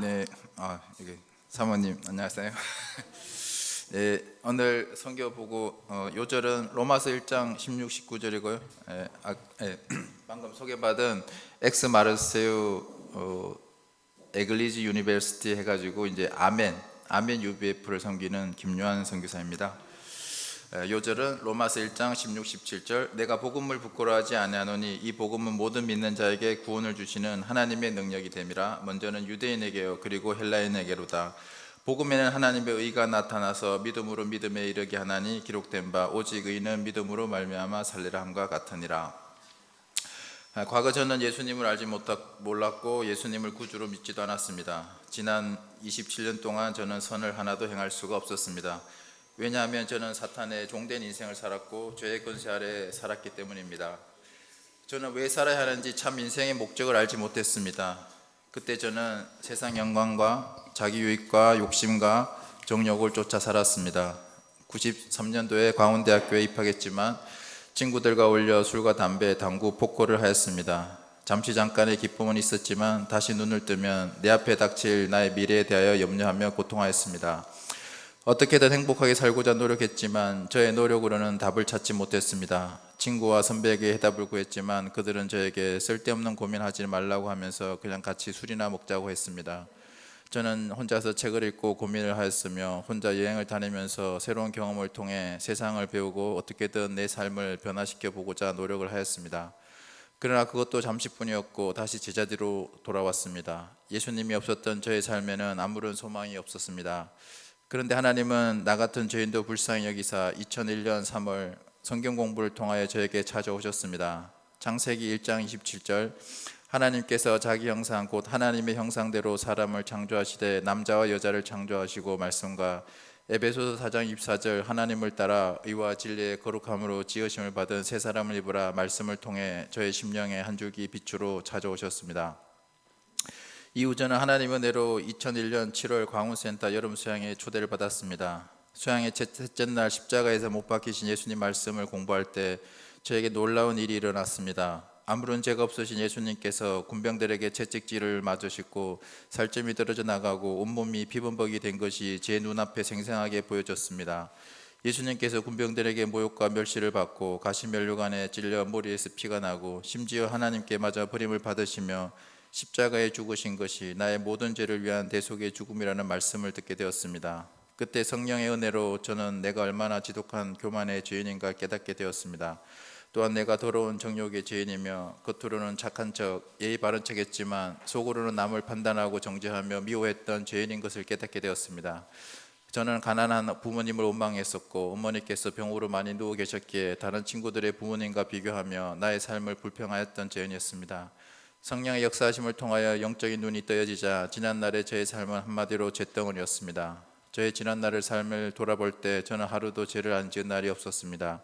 네, 이게 사모님 안녕하세요. 네, 오늘 성경 보고 요절은 로마서 1장 16, 19절이고요. 방금 소개받은 엑스 마르세유 에글리즈 유니버시티 해가지고 이제 아멘 UBF를 섬기는 김요한 선교사입니다. 요절은 로마서 1장 16, 17절 내가 복음을 부끄러워하지 아니하노니 이 복음은 모든 믿는 자에게 구원을 주시는 하나님의 능력이 됨이라. 먼저는 유대인에게요 그리고 헬라인에게로다. 복음에는 하나님의 의가 나타나서 믿음으로 믿음에 이르게 하나니 기록된 바 오직 의는 믿음으로 말미암아 살리라 함과 같으니라. 과거 저는 예수님을 알지 몰랐고 예수님을 구주로 믿지도 않았습니다. 지난 27년 동안 저는 선을 하나도 행할 수가 없었습니다. 왜냐하면 저는 사탄의 종된 인생을 살았고 죄의 권세 아래 살았기 때문입니다. 저는 왜 살아야 하는지 참 인생의 목적을 알지 못했습니다. 그때 저는 세상 영광과 자기 유익과 욕심과 정욕을 쫓아 살았습니다. 93년도에 광운대학교에 입학했지만 친구들과 어울려 술과 담배, 당구, 포커를 하였습니다. 잠깐의 기쁨은 있었지만 다시 눈을 뜨면 내 앞에 닥칠 나의 미래에 대하여 염려하며 고통하였습니다. 어떻게든 행복하게 살고자 노력했지만 저의 노력으로는 답을 찾지 못했습니다. 친구와 선배에게 해답을 구했지만 그들은 저에게 쓸데없는 고민하지 말라고 하면서 그냥 같이 술이나 먹자고 했습니다. 저는 혼자서 책을 읽고 고민을 하였으며 혼자 여행을 다니면서 새로운 경험을 통해 세상을 배우고 어떻게든 내 삶을 변화시켜 보고자 노력을 하였습니다. 그러나 그것도 잠시뿐이었고 다시 제자리로 돌아왔습니다. 예수님이 없었던 저의 삶에는 아무런 소망이 없었습니다. 그런데 하나님은 나 같은 죄인도 불쌍히 여기사 2001년 3월 성경 공부를 통하여 저에게 찾아오셨습니다. 창세기 1장 27절 하나님께서 자기 형상 곧 하나님의 형상대로 사람을 창조하시되 남자와 여자를 창조하시고 말씀과 에베소서 4장 24절 하나님을 따라 의와 진리의 거룩함으로 지으심을 받은 새 사람을 입으라 말씀을 통해 저의 심령에 한 줄기 빛으로 찾아오셨습니다. 이후 저는 하나님 은혜로 2001년 7월 광운센터 여름 수양에 초대를 받았습니다. 수양의 첫째 날 십자가에서 못 박히신 예수님 말씀을 공부할 때 저에게 놀라운 일이 일어났습니다. 아무런 죄가 없으신 예수님께서 군병들에게 채찍질을 맞으시고 살점이 떨어져 나가고 온몸이 피범벅이 된 것이 제 눈앞에 생생하게 보여졌습니다. 예수님께서 군병들에게 모욕과 멸시를 받고 가시면류관에 찔려 머리에서 피가 나고 심지어 하나님께 맞아 버림을 받으시며 십자가에 죽으신 것이 나의 모든 죄를 위한 대속의 죽음이라는 말씀을 듣게 되었습니다. 그때 성령의 은혜로 저는 내가 얼마나 지독한 교만의 죄인인가 깨닫게 되었습니다. 또한 내가 더러운 정욕의 죄인이며 겉으로는 착한 척, 예의 바른 척 했지만 속으로는 남을 판단하고 정죄하며 미워했던 죄인인 것을 깨닫게 되었습니다. 저는 가난한 부모님을 원망했었고 어머니께서 병으로 많이 누워 계셨기에 다른 친구들의 부모님과 비교하며 나의 삶을 불평하였던 죄인이었습니다. 성령의 역사하심을 통하여 영적인 눈이 떠여지자 지난날의 저의 삶은 한마디로 잿덩어리였습니다. 저의 지난날의 삶을 돌아볼 때 저는 하루도 죄를 안 지은 날이 없었습니다.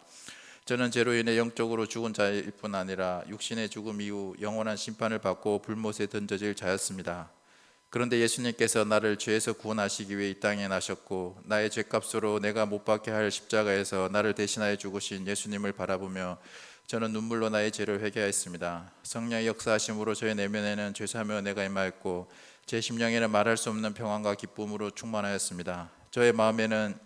저는 죄로 인해 영적으로 죽은 자일 뿐 아니라 육신의 죽음 이후 영원한 심판을 받고 불못에 던져질 자였습니다. 그런데 예수님께서 나를 죄에서 구원하시기 위해 이 땅에 나셨고 나의 죄값으로 내가 못 박게 할 십자가에서 나를 대신하여 죽으신 예수님을 바라보며 저는 눈물로 나의 죄를 회개하였습니다. 성령의 역사하심으로 저의 내면에는 죄사함의 은혜가 임하였고 제 심령에는 말할 수 없는 평안과 기쁨으로 충만하였습니다. 저의 마음에는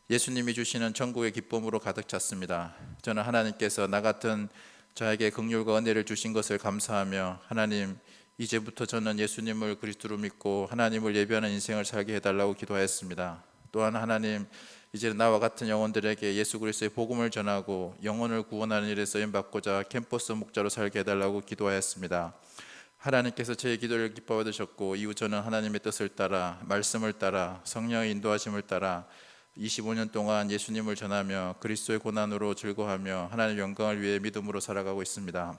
예수님이 주시는 천국의 기쁨으로 가득 찼습니다. 저는 하나님께서 나 같은 저에게 긍휼과 은혜를 주신 것을 감사하며 하나님 이제부터 저는 예수님을 그리스도로 믿고 하나님을 예배하는 인생을 살게 해달라고 기도하였습니다. 또한 하나님 이제는 나와 같은 영혼들에게 예수 그리스도의 복음을 전하고 영혼을 구원하는 일에 쓰임받고자 캠퍼스 목자로 살게 해달라고 기도하였습니다. 하나님께서 제 기도를 기뻐 받으셨고 이후 저는 하나님의 뜻을 따라 말씀을 따라 성령의 인도하심을 따라 25년 동안 예수님을 전하며 그리스도의 고난으로 즐거워하며 하나님의 영광을 위해 믿음으로 살아가고 있습니다.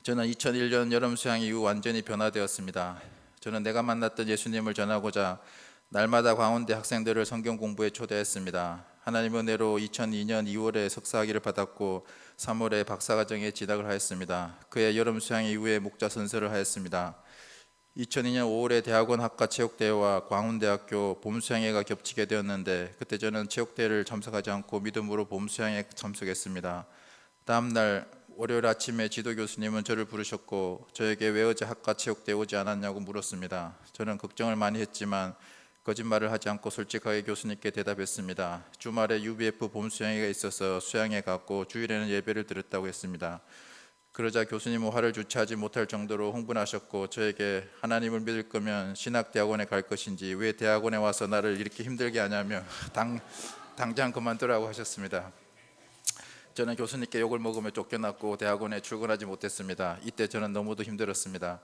저는 2001년 여름 수양 이후 완전히 변화되었습니다. 저는 내가 만났던 예수님을 전하고자 날마다 광운대 학생들을 성경 공부에 초대했습니다. 하나님 은혜로 2002년 2월에 석사학위를 받았고 3월에 박사과정에 진학을 하였습니다. 그해 여름 수양 이후에 목자 선서를 하였습니다. 2002년 5월에 대학원 학과 체육대회와 광운대학교 봄수양회가 겹치게 되었는데 그때 저는 체육대회를 참석하지 않고 믿음으로 봄수양회에 참석했습니다. 다음 날 월요일 아침에 지도 교수님은 저를 부르셨고 저에게 왜 어제 학과 체육대회 오지 않았냐고 물었습니다. 저는 걱정을 많이 했지만 거짓말을 하지 않고 솔직하게 교수님께 대답했습니다. 주말에 UBF 봄 수양회가 있어서 수양회 갔고 주일에는 예배를 드렸다고 했습니다. 그러자 교수님은 화를 주체하지 못할 정도로 흥분하셨고 저에게 하나님을 믿을 거면 신학대학원에 갈 것인지 왜 대학원에 와서 나를 이렇게 힘들게 하냐며 당장 그만두라고 하셨습니다. 저는 교수님께 욕을 먹으며 쫓겨났고 대학원에 출근하지 못했습니다. 이때 저는 너무도 힘들었습니다.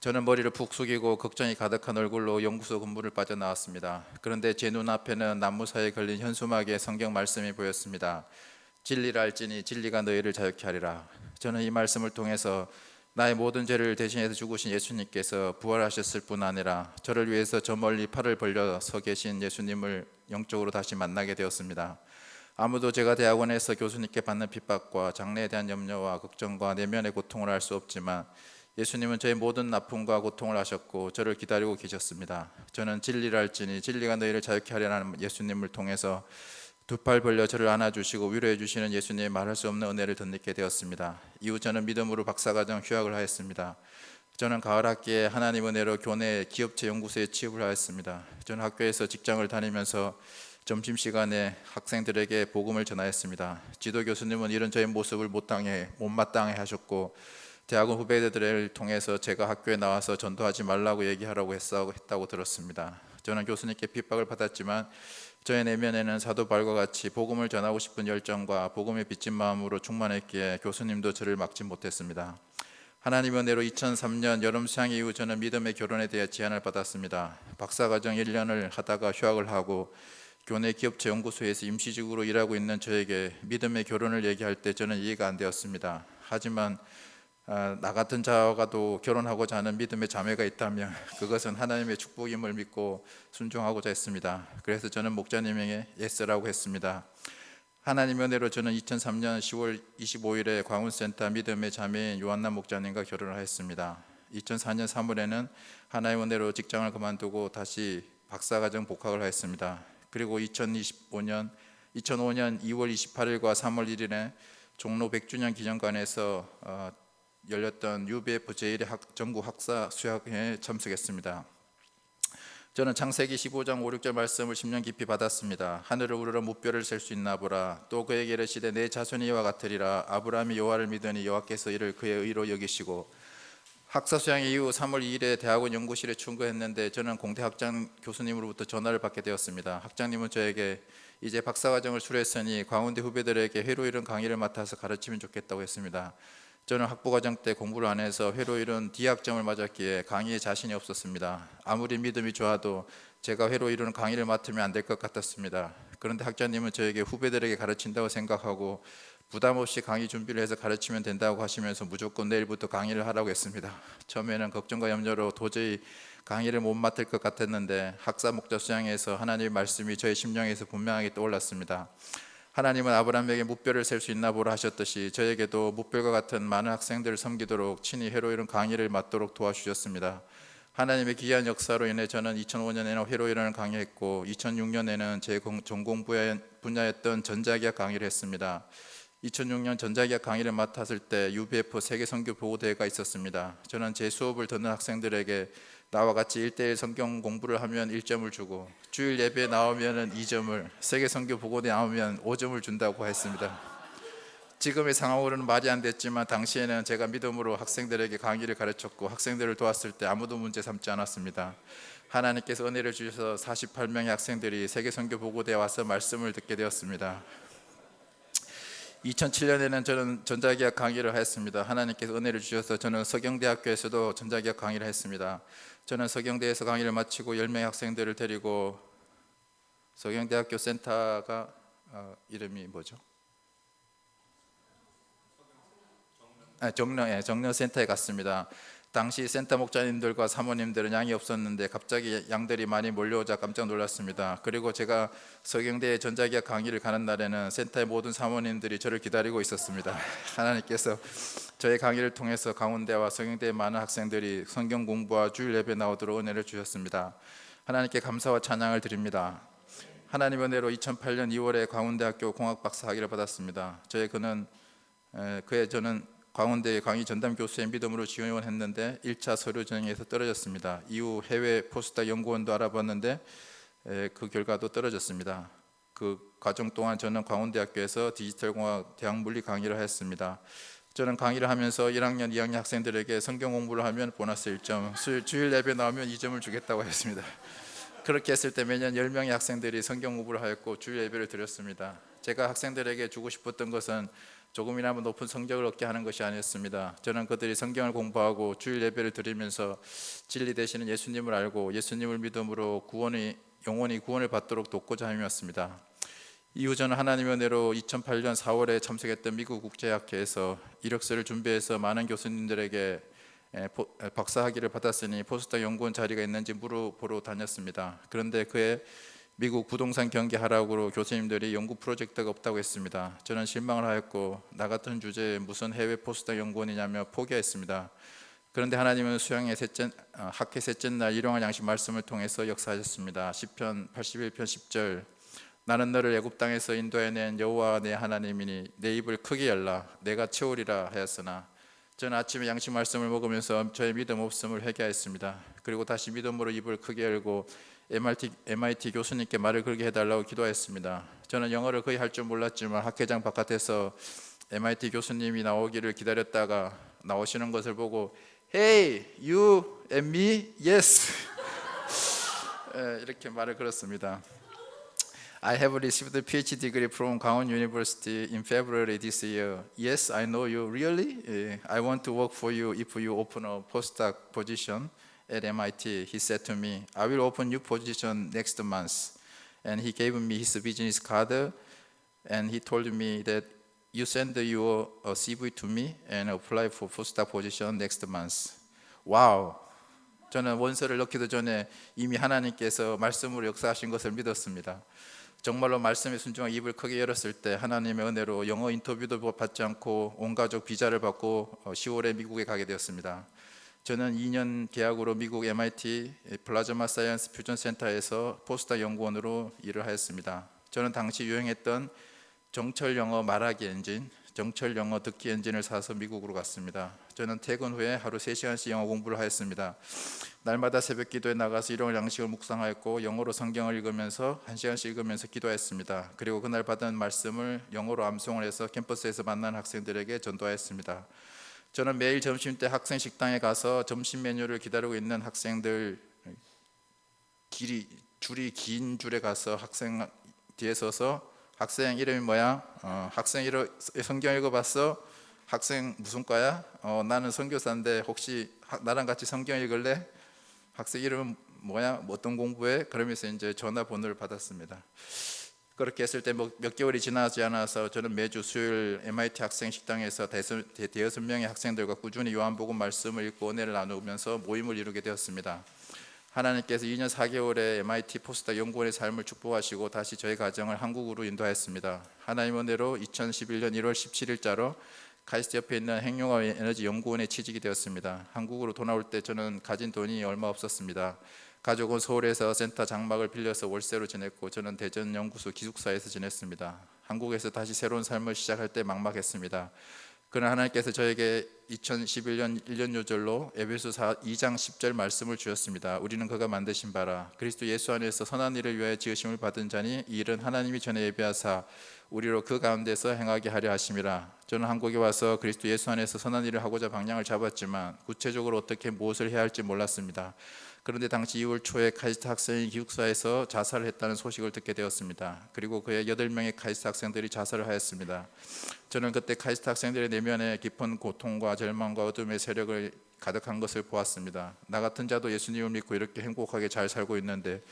저는 머리를 푹 숙이고 걱정이 가득한 얼굴로 연구소 근무를 빠져나왔습니다. 그런데 제 눈앞에는 나무사에 걸린 현수막의 성경 말씀이 보였습니다. 진리를 알지니 진리가 너희를 자유케 하리라. 저는 이 말씀을 통해서 나의 모든 죄를 대신해서 죽으신 예수님께서 부활하셨을 뿐 아니라 저를 위해서 저 멀리 팔을 벌려 서 계신 예수님을 영적으로 다시 만나게 되었습니다. 아무도 제가 대학원에서 교수님께 받는 핍박과 장래에 대한 염려와 걱정과 내면의 고통을 알 수 없지만 예수님은 저의 모든 아픔과 고통을 아셨고 저를 기다리고 계셨습니다. 저는 진리를 알지니 진리가 너희를 자유케 하리라는 예수님을 통해서 두 팔 벌려 저를 안아주시고 위로해 주시는 예수님의 말할 수 없는 은혜를 덧입게 되었습니다. 이후 저는 믿음으로 박사과정 휴학을 하였습니다. 저는 가을 학기에 하나님 은혜로 교내 기업체 연구소에 취업을 하였습니다. 저는 학교에서 직장을 다니면서 점심시간에 학생들에게 복음을 전하였습니다. 지도 교수님은 이런 저의 모습을 못마땅해 하셨고 대학원 후배들을 통해서 제가 학교에 나와서 전도하지 말라고 얘기하라고 했다고 들었습니다. 저는 교수님께 핍박을 받았지만 저의 내면에는 사도 바울과 같이 복음을 전하고 싶은 열정과 복음에 빚진 마음으로 충만했기에 교수님도 저를 막지 못했습니다. 하나님의 은혜로 2003년 여름 수양 이후 저는 믿음의 결혼에 대해 제안을 받았습니다. 박사과정 1년을 하다가 휴학을 하고 교내 기업체 연구소에서 임시직으로 일하고 있는 저에게 믿음의 결혼을 얘기할 때 저는 이해가 안 되었습니다. 하지만 나 같은 자와도 결혼하고자 하는 믿음의 자매가 있다면 그것은 하나님의 축복임을 믿고 순종하고자 했습니다. 그래서 저는 목자님에게 예스라고 했습니다. 하나님의 은혜로 저는 2003년 10월 25일에 광운센터 믿음의 자매인 요한남 목자님과 결혼을 하였습니다. 2004년 3월에는 하나님의 은혜로 직장을 그만두고 다시 박사과정 복학을 하였습니다. 그리고 2005년 2월 28일과 3월 1일에 종로 100주년 기념관에서 열렸던 UBF 제1회 전국 학사 수양회에 참석했습니다. 저는 창세기 15장 5, 6절 말씀을 10년 깊이 받았습니다. 하늘을 우러러 무뼈를 셀 수 있나 보라. 또 그에게 이르시되 내 자손이 이와 같으리라. 아브라함이 여호와를 믿으니 여호와께서 이를 그의 의로 여기시고. 학사 수양 이후 3월 2일에 대학원 연구실에 출근했는데 저는 공대 학장 교수님으로부터 전화를 받게 되었습니다. 학장님은 저에게 이제 박사과정을 수료했으니 광운대 후배들에게 회로 이론 강의를 맡아서 가르치면 좋겠다고 했습니다. 저는 학부과정 때 공부를 안 해서 회로 이론 D학점을 맞았기에 강의에 자신이 없었습니다. 아무리 믿음이 좋아도 제가 회로 이론 강의를 맡으면 안 될 것 같았습니다. 그런데 학장님은 저에게 후배들에게 가르친다고 생각하고 부담 없이 강의 준비를 해서 가르치면 된다고 하시면서 무조건 내일부터 강의를 하라고 했습니다. 처음에는 걱정과 염려로 도저히 강의를 못 맡을 것 같았는데 학사 목자 수양에서 하나님의 말씀이 저의 심령에서 분명하게 떠올랐습니다. 하나님은 아브라함에게 무뼈를 셀 수 있나 보라 하셨듯이 저에게도 무뼈과 같은 많은 학생들을 섬기도록 친히 회로 이론 강의를 맡도록 도와주셨습니다. 하나님의 기이한 역사로 인해 저는 2005년에는 회로 이론을 강의했고 2006년에는 제 전공 분야였던 전자기학 강의를 했습니다. 2006년 전자기학 강의를 맡았을 때 UBF 세계 선교 보고대회가 있었습니다. 저는 제 수업을 듣는 학생들에게 나와 같이 1대1 성경 공부를 하면 1점을 주고 주일 예배에 나오면 2점을, 세계 선교 보고대회 나오면 5점을 준다고 했습니다. 지금의 상황으로는 말이 안 됐지만 당시에는 제가 믿음으로 학생들에게 강의를 가르쳤고 학생들을 도왔을 때 아무도 문제 삼지 않았습니다. 하나님께서 은혜를 주셔서 48명의 학생들이 세계 선교 보고대에 와서 말씀을 듣게 되었습니다. 2007년에는 저는 전자기학 강의를 하였습니다. 하나님께서 은혜를 주셔서 저는 서경대학교에서도 전자기학 강의를 했습니다. 저는 서경대에서 강의를 마치고 10명의 학생들을 데리고 서경대학교 센터가 이름이 뭐죠? 정릉 센터에 갔습니다. 당시 센터 목자님들과 사모님들은 양이 없었는데 갑자기 양들이 많이 몰려오자 깜짝 놀랐습니다. 그리고 제가 서경대 전자기학 강의를 가는 날에는 센터의 모든 사모님들이 저를 기다리고 있었습니다. 하나님께서 저의 강의를 통해서 강원대와 서경대의 많은 학생들이 성경 공부와 주일 예배 나오도록 은혜를 주셨습니다. 하나님께 감사와 찬양을 드립니다. 하나님의 은혜로 2008년 2월에 광운대학교 공학박사 학위를 받았습니다. 저의 그는 그해 저는 광운대 강의 전담 교수의 믿음으로 지원했는데 1차 서류 전형에서 떨어졌습니다. 이후 해외 포스닥 연구원도 알아봤는데 그 결과도 떨어졌습니다. 그 과정 동안 저는 광운대학교에서 디지털공학 대학 물리 강의를 했습니다. 저는 강의를 하면서 1학년, 2학년 학생들에게 성경 공부를 하면 보너스 1점, 주일 예배 나오면 2점을 주겠다고 했습니다. 그렇게 했을 때 매년 10명의 학생들이 성경 공부를 하였고 주일 예배를 드렸습니다. 제가 학생들에게 주고 싶었던 것은 조금이나마 높은 성적을 얻게 하는 것이 아니었습니다. 저는 그들이 성경을 공부하고 주일 예배를 드리면서 진리 되시는 예수님을 알고 예수님을 믿음으로 영원히 구원을 받도록 돕고자 함이었습니다. 이후 저는 하나님의 은혜로 2008년 4월에 참석했던 미국 국제학회에서 이력서를 준비해서 많은 교수님들에게 박사학위를 받았으니 포스닥 연구원 자리가 있는지 물어보러 다녔습니다. 그런데 그해 미국 부동산 경기 하락으로 교수님들이 연구 프로젝트가 없다고 했습니다. 저는 실망을 하였고 나 같은 주제에 무슨 해외 포스닥 연구원이냐며 포기했습니다. 그런데 하나님은 학회 셋째 날 일용할 양식 말씀을 통해서 역사하셨습니다. 시편 81편 10절, 나는 너를 애굽 땅에서 인도해낸 여호와 내 하나님이니 내 입을 크게 열라 내가 채우리라 하였으나, 저는 아침에 양식 말씀을 먹으면서 저의 믿음 없음을 회개하였습니다. 그리고 다시 믿음으로 입을 크게 열고 MIT 교수님께 말을 걸게 해달라고 기도했습니다. 저는 영어를 거의 할 줄 몰랐지만 학회장 바깥에서 MIT 교수님이 나오기를 기다렸다가 나오시는 것을 보고 Hey, you and me? Yes. 이렇게 말을 걸었습니다. I have received a PhD degree from Gangwon University in February this year. Yes, I know you. Really? I want to work for you if you open a postdoc position at MIT. He said to me, I will open your position next month. And he gave me his business card and he told me that you send your CV to me and apply for postdoc position next month. 와우. 저는 원서를 넣기도 전에 이미 하나님께서 말씀으로 역사하신 것을 믿었습니다. 정말로 말씀에 순종하고 입을 크게 열었을 때 하나님의 은혜로 영어 인터뷰도 받지 않고 온 가족 비자를 받고 10월에 미국에 가게 되었습니다. 저는 2년 계약으로 미국 MIT 플라즈마 사이언스 퓨전 센터에서 포스닥 연구원으로 일을 하였습니다. 저는 당시 유행했던 정철 영어 말하기 엔진, 정철 영어 듣기 엔진을 사서 미국으로 갔습니다. 저는 퇴근 후에 하루 3시간씩 영어 공부를 하였습니다. 날마다 새벽 기도에 나가서 일용할 양식을 묵상하였고 영어로 성경을 읽으면서 1시간씩 읽으면서 기도했습니다. 그리고 그날 받은 말씀을 영어로 암송을 해서 캠퍼스에서 만난 학생들에게 전도하였습니다. 저는 매일 점심 때 학생 식당에 가서 점심 메뉴를 기다리고 있는 학생들 줄이 긴 줄에 가서 학생 뒤에 서서 학생 이름이 뭐야? 학생 이름 성경 읽어봤어? 학생 무슨 과야? 나는 선교사인데 혹시 나랑 같이 성경 읽을래? 학생 이름은 뭐야? 어떤 공부해? 그러면서 이제 전화번호를 받았습니다. 그렇게 했을 때 몇 개월이 지나지 않아서 저는 매주 수요일 MIT 학생 식당에서 대여섯 명의 학생들과 꾸준히 요한복음 말씀을 읽고 은혜를 나누면서 모임을 이루게 되었습니다. 하나님께서 2년 4개월의 MIT 포스닥 연구원의 삶을 축복하시고 다시 저희 가정을 한국으로 인도하였습니다. 하나님의 은혜로 2011년 1월 17일자로 카이스트 옆에 있는 핵융합 에너지 연구원에 취직이 되었습니다. 한국으로 돌아올 때 저는 가진 돈이 얼마 없었습니다. 가족은 서울에서 센터 장막을 빌려서 월세로 지냈고 저는 대전 연구소 기숙사에서 지냈습니다. 한국에서 다시 새로운 삶을 시작할 때 막막했습니다. 그러나 하나님께서 저에게 2011년 1년 요절로 에베소서 2장 10절 말씀을 주셨습니다. 우리는 그가 만드신 바라 그리스도 예수 안에서 선한 일을 위하여 지으심을 받은 자니 이 일은 하나님이 전에 예비하사 우리로 그 가운데서 행하게 하려 하심이라. 저는 한국에 와서 그리스도 예수 안에서 선한 일을 하고자 방향을 잡았지만 구체적으로 어떻게 무엇을 해야 할지 몰랐습니다. 그런데 당시 2월 초에 카이스트 학생이 기숙사에서 자살을 했다는 소식을 듣게 되었습니다. 그리고 그의 8명의 카이스트 학생들이 자살을 하였습니다. 저는 그때 카이스트 학생들의 내면에 깊은 고통과 절망과 어둠의 세력을 가득한 것을 보았습니다. 나 같은 자도 예수님을 믿고 이렇게 행복하게 잘 살고 있는데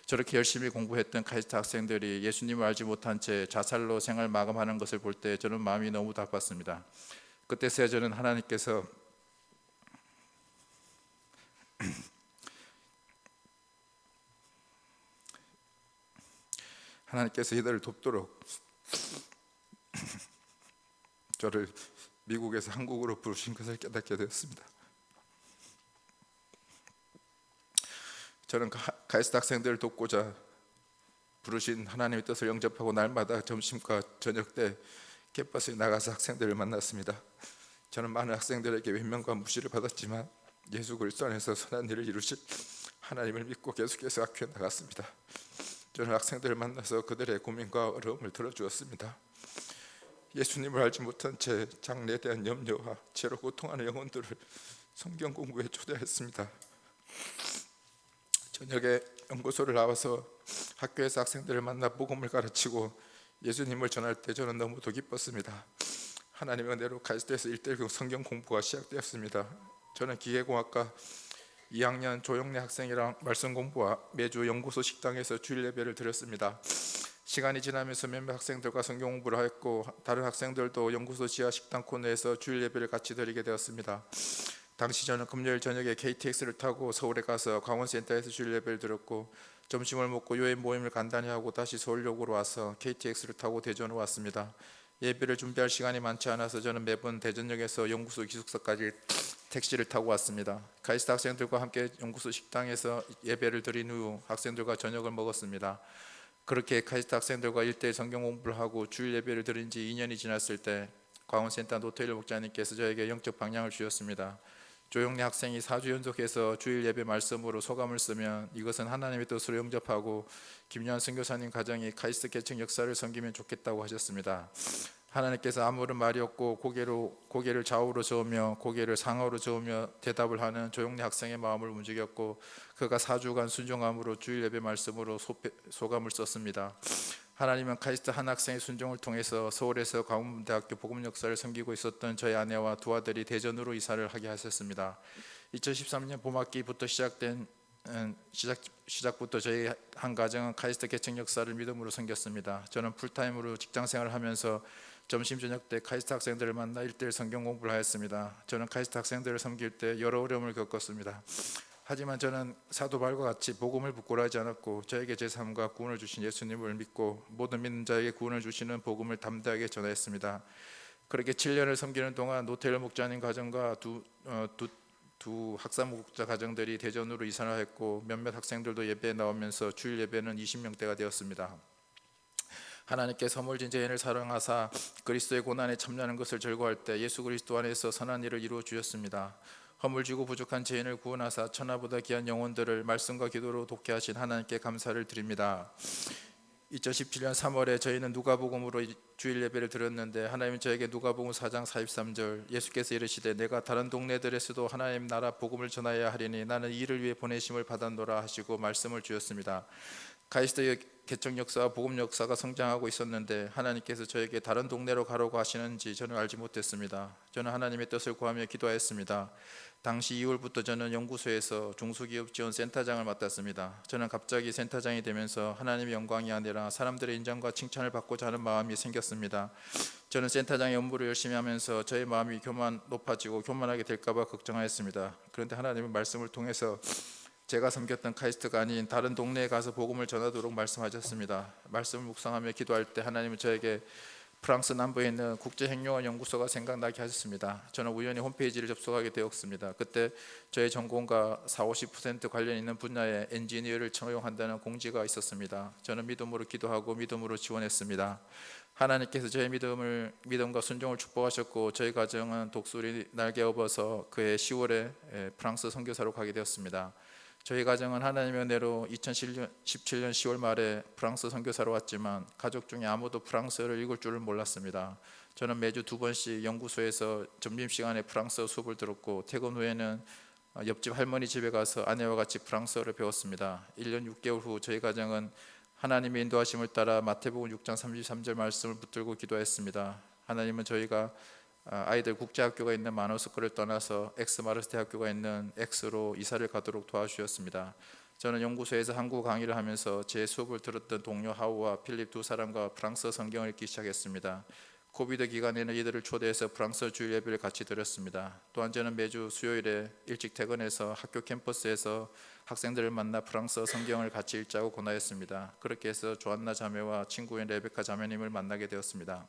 저렇게 열심히 공부했던 카이스트 학생들이 예수님을 알지 못한 채 자살로 생을 마감하는 것을 볼 때 저는 마음이 너무 답답했습니다. 그때서야 저는 하나님께서 이들을 돕도록 저를 미국에서 한국으로 부르신 것을 깨닫게 되었습니다. 저는 카이스트 학생들을 돕고자 부르신 하나님의 뜻을 영접하고 날마다 점심과 저녁 때 캠퍼스에 나가서 학생들을 만났습니다. 저는 많은 학생들에게 외면과 무시를 받았지만 예수 그리스도 안에서 선한 일을 이루실 하나님을 믿고 계속해서 학교에 나갔습니다. 저는 학생들을 만나서 그들의 고민과 어려움을 들어주었습니다. 예수님을 알지 못한 제 장래에 대한 염려와 죄로 고통하는 영혼들을 성경 공부에 초대했습니다. 저녁에 연구소를 나와서 학교에서 학생들을 만나 복음을 가르치고 예수님을 전할 때 저는 너무도 기뻤습니다. 하나님의 은혜로 카이스트에서 1:1 성경 공부가 시작되었습니다. 저는 기계공학과 2학년 조영래 학생이랑 말씀 공부와 매주 연구소 식당에서 주일 예배를 드렸습니다. 시간이 지나면서 몇몇 학생들과 성경 공부를 하였고 다른 학생들도 연구소 지하 식당 코너에서 주일 예배를 같이 드리게 되었습니다. 당시 저는 금요일 저녁에 KTX를 타고 서울에 가서 강원센터에서 주일 예배를 드렸고 점심을 먹고 요일 모임을 간단히 하고 다시 서울역으로 와서 KTX를 타고 대전으로 왔습니다. 예배를 준비할 시간이 많지 않아서 저는 매번 대전역에서 연구소 기숙사까지 택시를 타고 왔습니다. 카이스트 학생들과 함께 연구소 식당에서 예배를 드린 후 학생들과 저녁을 먹었습니다. 그렇게 카이스트 학생들과 1:1 성경 공부를 하고 주일 예배를 드린 지 2년이 지났을 때 광원센터 노태일 목자님께서 저에게 영적 방향을 주셨습니다. 조영래 학생이 4주 연속해서 주일 예배 말씀으로 소감을 쓰면 이것은 하나님의 뜻으로 영접하고 김요한 선교사님 가정이 카이스트 개척 역사를 섬기면 좋겠다고 하셨습니다. 하나님께서 아무런 말이 없고 고개를 좌우로 저으며 고개를 상하로 저으며 대답을 하는 조영래 학생의 마음을 움직였고 그가 4주간 순종함으로 주일 예배 말씀으로 소감을 썼습니다. 하나님은 카이스트 한 학생의 순종을 통해서 서울에서 강원대학교 복음 역사를 섬기고 있었던 저희 아내와 두 아들이 대전으로 이사를 하게 하셨습니다. 2013년 봄학기부터 시작부터 저희 한 가정은 카이스트 개척 역사를 믿음으로 섬겼습니다. 저는 풀타임으로 직장생활을 하면서 점심 저녁 때 카이스트 학생들을 만나 1:1 성경 공부를 하였습니다. 저는 카이스트 학생들을 섬길 때 여러 어려움을 겪었습니다. 하지만 저는 사도 바울과 같이 복음을 부끄러워하지 않았고 저에게 제 삶과 구원을 주신 예수님을 믿고 모든 믿는 자에게 구원을 주시는 복음을 담대하게 전했습니다. 그렇게 7년을 섬기는 동안 노태일 목자님 가정과 두 학사 목자 가정들이 대전으로 이사를 했고 몇몇 학생들도 예배에 나오면서 주일 예배는 20명대가 되었습니다. 하나님께 허물진 죄인을 사랑하사 그리스도의 고난에 참여하는 것을 즐거워할 때 예수 그리스도 안에서 선한 일을 이루어 주셨습니다. 허물지고 부족한 죄인을 구원하사 천하보다 귀한 영혼들을 말씀과 기도로 돕게 하신 하나님께 감사를 드립니다. 2017년 3월에 저희는 누가복음으로 주일 예배를 드렸는데 하나님은 저에게 누가복음 4장 43절 예수께서 이르시되 내가 다른 동네들에서도 하나님 나라 복음을 전하여야 하리니 나는 이를 위해 보내심을 받았노라 하시고 말씀을 주셨습니다. 카이스트 개척 역사와 복음 역사가 성장하고 있었는데 하나님께서 저에게 다른 동네로 가라고 하시는지 저는 알지 못했습니다. 저는 하나님의 뜻을 구하며 기도하였습니다. 당시 2월부터 저는 연구소에서 중소기업 지원 센터장을 맡았습니다. 저는 갑자기 센터장이 되면서 하나님의 영광이 아니라 사람들의 인정과 칭찬을 받고자 하는 마음이 생겼습니다. 저는 센터장의 업무를 열심히 하면서 저의 마음이 높아지고 교만하게 될까봐 걱정하였습니다. 그런데 하나님의 말씀을 통해서 제가 섬겼던 카이스트가 아닌 다른 동네에 가서 복음을 전하도록 말씀하셨습니다. 말씀을 묵상하며 기도할 때 하나님은 저에게 프랑스 남부에 있는 국제행정원 연구소가 생각나게 하셨습니다. 저는 우연히 홈페이지를 접속하게 되었습니다. 그때 저의 전공과 40-50% 관련 있는 분야의 엔지니어를 채용한다는 공지가 있었습니다. 저는 믿음으로 기도하고 믿음으로 지원했습니다. 하나님께서 저의 믿음과 순종을 축복하셨고 저희 가정은 독수리 날개 업어서 그해 10월에 프랑스 선교사로 가게 되었습니다. 저희 가정은 하나님의 은혜로 2017년 10월 말에 프랑스 선교사로 왔지만 가족 중에 아무도 프랑스어를 읽을 줄을 몰랐습니다. 저는 매주 2번씩 연구소에서 점심시간에 프랑스어 수업을 들었고 퇴근 후에는 옆집 할머니 집에 가서 아내와 같이 프랑스어를 배웠습니다. 1년 6개월 후 저희 가정은 하나님의 인도하심을 따라 마태복음 6장 33절 말씀을 붙들고 기도했습니다. 하나님은 저희가 아이들 국제학교가 있는 마노스코를 떠나서 엑스마르스 대학교가 있는 엑스로 이사를 가도록 도와주셨습니다. 저는 연구소에서 한국어 강의를 하면서 제 수업을 들었던 동료 하우와 필립 두 사람과 프랑스어 성경을 읽기 시작했습니다. 코비드 기간에는 이들을 초대해서 프랑스어 주일 예배를 같이 드렸습니다. 또한 저는 매주 수요일에 일찍 퇴근해서 학교 캠퍼스에서 학생들을 만나 프랑스어 성경을 같이 읽자고 권하였습니다. 그렇게 해서 조한나 자매와 친구인 레베카 자매님을 만나게 되었습니다.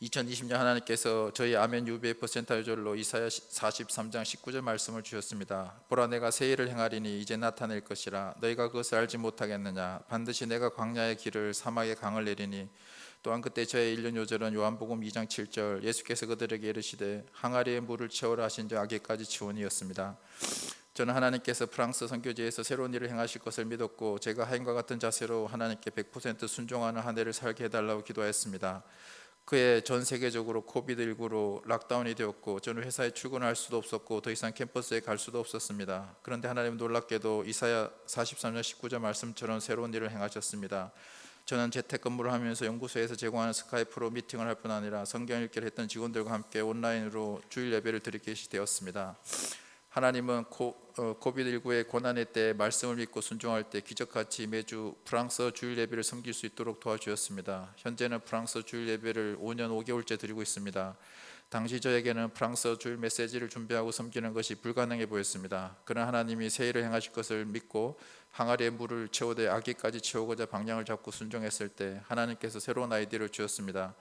2020년 하나님께서 저희 아멘 UBF 센터 요절로 이사야 43장 19절 말씀을 주셨습니다. 보라 내가 새 일을 행하리니 이제 나타낼 것이라 너희가 그것을 알지 못하겠느냐. 반드시 내가 광야의 길을 사막의 강을 내리니 또한 그때 저의 1년 요절은 요한복음 2장 7절 예수께서 그들에게 이르시되 항아리에 물을 채우라 하신 즉 아기까지 치원이었습니다. 저는 하나님께서 프랑스 선교지에서 새로운 일을 행하실 것을 믿었고 제가 하인과 같은 자세로 하나님께 100% 순종하는 한 해를 살게 해달라고 기도하였습니다. 그해 전 세계적으로 코비드19로 락다운이 되었고 저는 회사에 출근할 수도 없었고 더 이상 캠퍼스에 갈 수도 없었습니다. 그런데 하나님 놀랍게도 이사야 43장 19절 말씀처럼 새로운 일을 행하셨습니다. 저는 재택근무를 하면서 연구소에서 제공하는 스카이프로 미팅을 할 뿐 아니라 성경 읽기를 했던 직원들과 함께 온라인으로 주일 예배를 드리게 되었습니다. 하나님은 코비드19의 고난의 때 말씀을 믿고 순종할 때 기적같이 매주 프랑스어 주일 예배를 섬길 수 있도록 도와주셨습니다. 현재는 프랑스어 주일 예배를 5년 5개월째 드리고 있습니다. 당시 저에게는 프랑스어 주일 메시지를 준비하고 섬기는 것이 불가능해 보였습니다. 그러나 하나님이 새 일을 행하실 것을 믿고 항아리에 물을 채우되 아기까지 채우고자 방향을 잡고 순종했을 때 하나님께서 새로운 아이디어를 주셨습니다.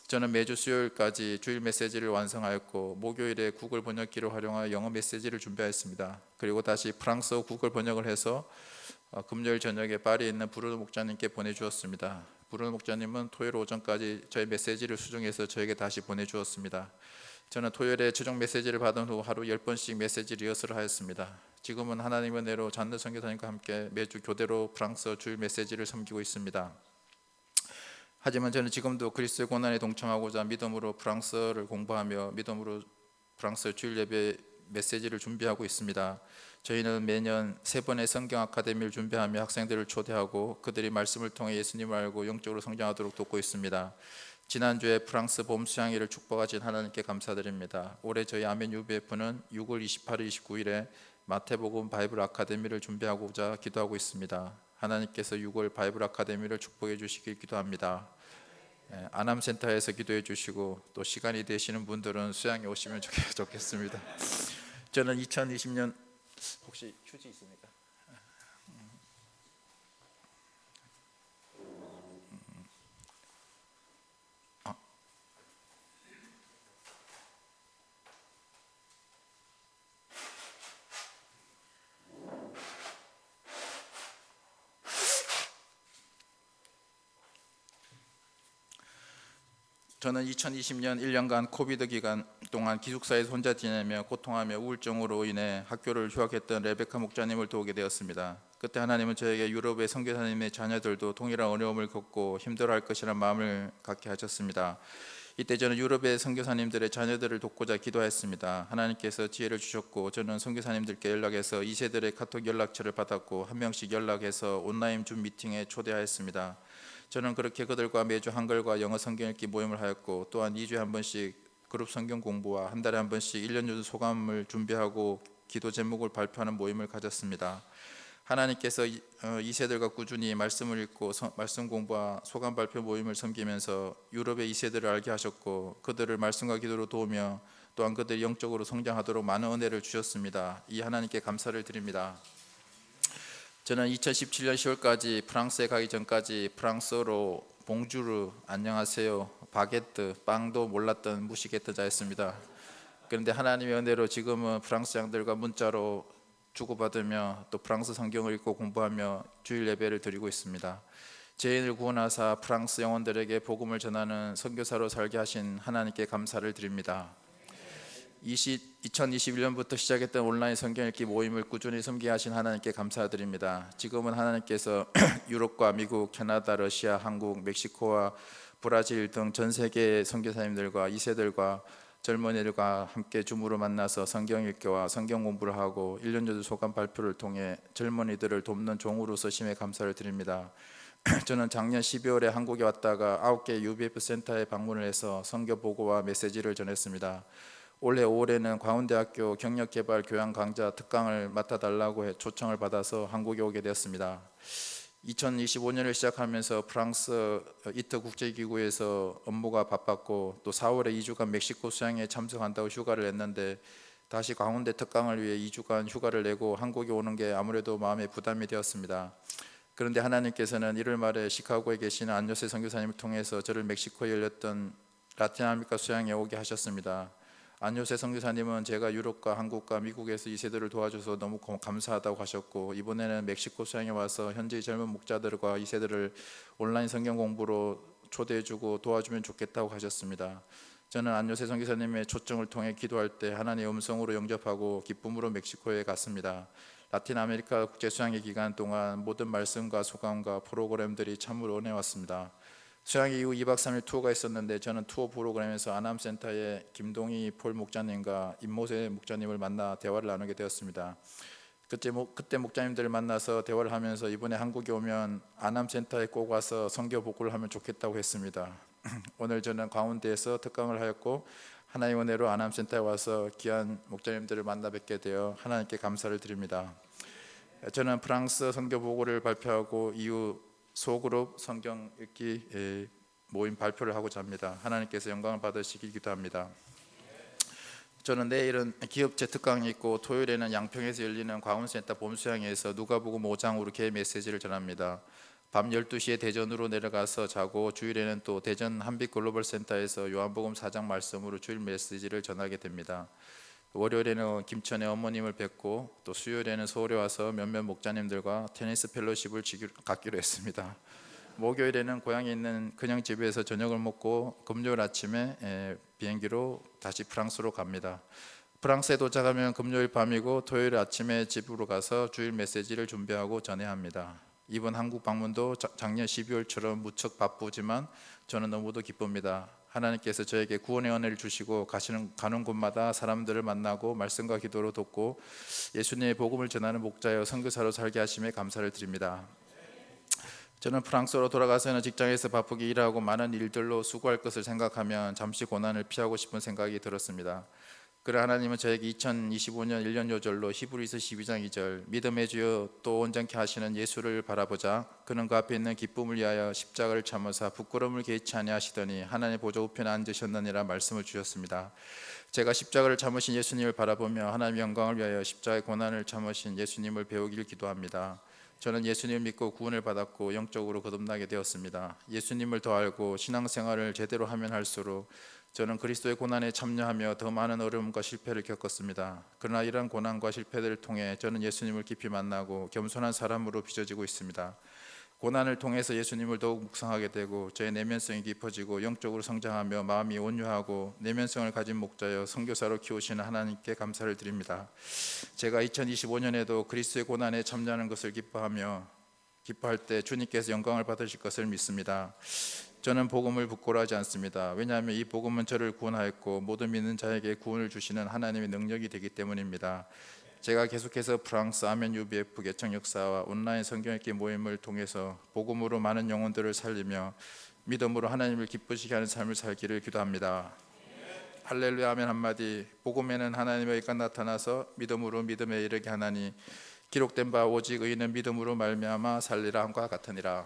저는 매주 수요일까지 주일 메시지를 완성하였고 목요일에 구글 번역기를 활용하여 영어 메시지를 준비하였습니다. 그리고 다시 프랑스어 구글 번역을 해서 금요일 저녁에 파리에 있는 브루노 목자님께 보내주었습니다. 브루노 목자님은 토요일 오전까지 저의 메시지를 수정해서 저에게 다시 보내주었습니다. 저는 토요일에 최종 메시지를 받은 후 하루 10번씩 메시지 리허설을 하였습니다. 지금은 하나님의 은혜로 잔느 선교사님과 함께 매주 교대로 프랑스어 주일 메시지를 섬기고 있습니다. 하지만 저는 지금도 그리스도의 고난에 동참하고자 믿음으로 프랑스어를 공부하며 믿음으로 프랑스어 주일 예배 메시지를 준비하고 있습니다. 저희는 매년 3번의 성경 아카데미를 준비하며 학생들을 초대하고 그들이 말씀을 통해 예수님을 알고 영적으로 성장하도록 돕고 있습니다. 지난주에 프랑스 봄 수양일을 축복하신 하나님께 감사드립니다. 올해 저희 아멘 UBF는 6월 28일 29일에 마태복음 바이블 아카데미를 준비하고자 기도하고 있습니다. 하나님께서 6월 바이블 아카데미를 축복해 주시길 기도합니다. 아남센터에서 기도해 주시고 또 시간이 되시는 분들은 수양에 오시면 좋겠습니다. 저는 2020년 혹시 휴지 있습니까? 저는 2020년 1년간 코비드 기간 동안 기숙사에서 혼자 지내며 고통하며 우울증으로 인해 학교를 휴학했던 레베카 목자님을 도우게 되었습니다. 그때 하나님은 저에게 유럽의 선교사님의 자녀들도 동일한 어려움을 겪고 힘들어할 것이라는 마음을 갖게 하셨습니다. 이때 저는 유럽의 선교사님들의 자녀들을 돕고자 기도했습니다. 하나님께서 지혜를 주셨고 저는 선교사님들께 연락해서 2세들의 카톡 연락처를 받았고 한 명씩 연락해서 온라인 줌 미팅에 초대하였습니다. 저는 그렇게 그들과 매주 한글과 영어 성경 읽기 모임을 하였고 또한 2주에 한 번씩 그룹 성경 공부와 한 달에 한 번씩 1년 전 소감을 준비하고 기도 제목을 발표하는 모임을 가졌습니다. 하나님께서 2세들과 꾸준히 말씀을 읽고 말씀 공부와 소감 발표 모임을 섬기면서 유럽의 2세들을 알게 하셨고 그들을 말씀과 기도로 도우며 또한 그들이 영적으로 성장하도록 많은 은혜를 주셨습니다. 이 하나님께 감사를 드립니다. 저는 2017년 10월까지 프랑스에 가기 전까지 프랑스어로 봉주르 안녕하세요 바게트 빵도 몰랐던 무식했던 자였습니다. 그런데 하나님의 은혜로 지금은 프랑스 양들과 문자로 주고받으며 또 프랑스 성경을 읽고 공부하며 주일 예배를 드리고 있습니다. 죄인을 구원하사 프랑스 영혼들에게 복음을 전하는 선교사로 살게 하신 하나님께 감사를 드립니다. 2021년부터 시작했던 온라인 성경 읽기 모임을 꾸준히 섬기게 하신 하나님께 감사드립니다. 지금은 하나님께서 유럽과 미국, 캐나다, 러시아, 한국, 멕시코와 브라질 등 전 세계의 선교사님들과 2세들과 젊은이들과 함께 줌으로 만나서 성경 읽기와 성경 공부를 하고 1년 전주 소감 발표를 통해 젊은이들을 돕는 종으로 서심에 감사를 드립니다. 저는 작년 12월에 한국에 왔다가 9개 UBF 센터에 방문을 해서 선교 보고와 메시지를 전했습니다. 올해 5월에는 광운대학교 경력개발 교양 강좌 특강을 맡아달라고 초청을 받아서 한국에 오게 되었습니다. 2025년을 시작하면서 프랑스 이터 국제기구에서 업무가 바빴고 또 4월에 2주간 멕시코 수양에 참석한다고 휴가를 냈는데 다시 광운대 특강을 위해 2주간 휴가를 내고 한국에 오는 게 아무래도 마음에 부담이 되었습니다. 그런데 하나님께서는 1월 말에 시카고에 계시는 안요세 선교사님을 통해서 저를 멕시코에 열렸던 라틴 아메리카 수양에 오게 하셨습니다. 안요세 선교사님은 제가 유럽과 한국과 미국에서 2세들을 도와줘서 너무 감사하다고 하셨고 이번에는 멕시코 수양에 와서 현지의 젊은 목자들과 2세들을 온라인 성경 공부로 초대해주고 도와주면 좋겠다고 하셨습니다. 저는 안요세 선교사님의 초청을 통해 기도할 때 하나님의 음성으로 영접하고 기쁨으로 멕시코에 갔습니다. 라틴 아메리카 국제 수양회 기간 동안 모든 말씀과 소감과 프로그램들이 참으로 은혜왔습니다. 수양회 이후 2박 3일 투어가 있었는데 저는 투어 프로그램에서 아남센터의 김동희 폴 목자님과 임모세 목자님을 만나 대화를 나누게 되었습니다. 그때 목자님들을 만나서 대화를 하면서 이번에 한국에 오면 아남센터에 꼭 와서 선교 복구를 하면 좋겠다고 했습니다. 오늘 저는 광운대에서 특강을 하였고 하나님의 은혜로 아남센터에 와서 귀한 목자님들을 만나 뵙게 되어 하나님께 감사를 드립니다. 저는 프랑스 선교 보고를 발표하고 이후 소그룹 성경 읽기 모임 발표를 하고자 합니다. 하나님께서 영광을 받으시길 기도합니다. 저는 내일은 기업체 특강이 있고 토요일에는 양평에서 열리는 광운센터 봄수양회에서 누가복음 5장으로 개 메시지를 전합니다. 밤 12시에 대전으로 내려가서 자고 주일에는 또 대전 한빛글로벌센터에서 요한복음 4장 말씀으로 주일 메시지를 전하게 됩니다. 월요일에는 김천의 어머님을 뵙고 또 수요일에는 서울에 와서 몇몇 목자님들과 테니스 펠로십을 갖기로 했습니다. 목요일에는 고향에 있는 그냥 집에서 저녁을 먹고 금요일 아침에 비행기로 다시 프랑스로 갑니다. 프랑스에 도착하면 금요일 밤이고 토요일 아침에 집으로 가서 주일 메시지를 준비하고 전해야 합니다. 이번 한국 방문도 작년 12월처럼 무척 바쁘지만 저는 너무도 기쁩니다. 하나님께서 저에게 구원의 은혜를 주시고 가는 곳마다 사람들을 만나고 말씀과 기도로 돕고 예수님의 복음을 전하는 목자여 선교사로 살게 하심에 감사를 드립니다. 저는 프랑스로 돌아가서는 직장에서 바쁘게 일하고 많은 일들로 수고할 것을 생각하면 잠시 고난을 피하고 싶은 생각이 들었습니다. 그러나 하나님은 저에게 2025년 1년 요절로 히브리서 12장 2절 믿음의 주여 또 온전케 하시는 예수를 바라보자 그는 그 앞에 있는 기쁨을 위하여 십자가를 참으사 부끄러움을 개의치 아니하시더니 하나님의 보좌 우편에 앉으셨느니라 말씀을 주셨습니다. 제가 십자가를 참으신 예수님을 바라보며 하나님의 영광을 위하여 십자가의 고난을 참으신 예수님을 배우길 기도합니다. 저는 예수님을 믿고 구원을 받았고 영적으로 거듭나게 되었습니다. 예수님을 더 알고 신앙생활을 제대로 하면 할수록 저는 그리스도의 고난에 참여하며 더 많은 어려움과 실패를 겪었습니다. 그러나 이러한 고난과 실패들을 통해 저는 예수님을 깊이 만나고 겸손한 사람으로 빚어지고 있습니다. 고난을 통해서 예수님을 더욱 묵상하게 되고 저의 내면성이 깊어지고 영적으로 성장하며 마음이 온유하고 내면성을 가진 목자여 선교사로 키우시는 하나님께 감사를 드립니다. 제가 2025년에도 그리스도의 고난에 참여하는 것을 기뻐할 때 주님께서 영광을 받으실 것을 믿습니다. 저는 복음을 부끄러워하지 않습니다. 왜냐하면 이 복음은 저를 구원하였고 모든 믿는 자에게 구원을 주시는 하나님의 능력이 되기 때문입니다. 제가 계속해서 프랑스 아멘 UBF 개척 역사와 온라인 성경 읽기 모임을 통해서 복음으로 많은 영혼들을 살리며 믿음으로 하나님을 기쁘시게 하는 삶을 살기를 기도합니다. 할렐루야 아멘 한마디. 복음에는 하나님의 의가 나타나서 믿음으로 믿음에 이르게 하나니 기록된 바 오직 의인은 믿음으로 말미암아 살리라 함과 같으니라.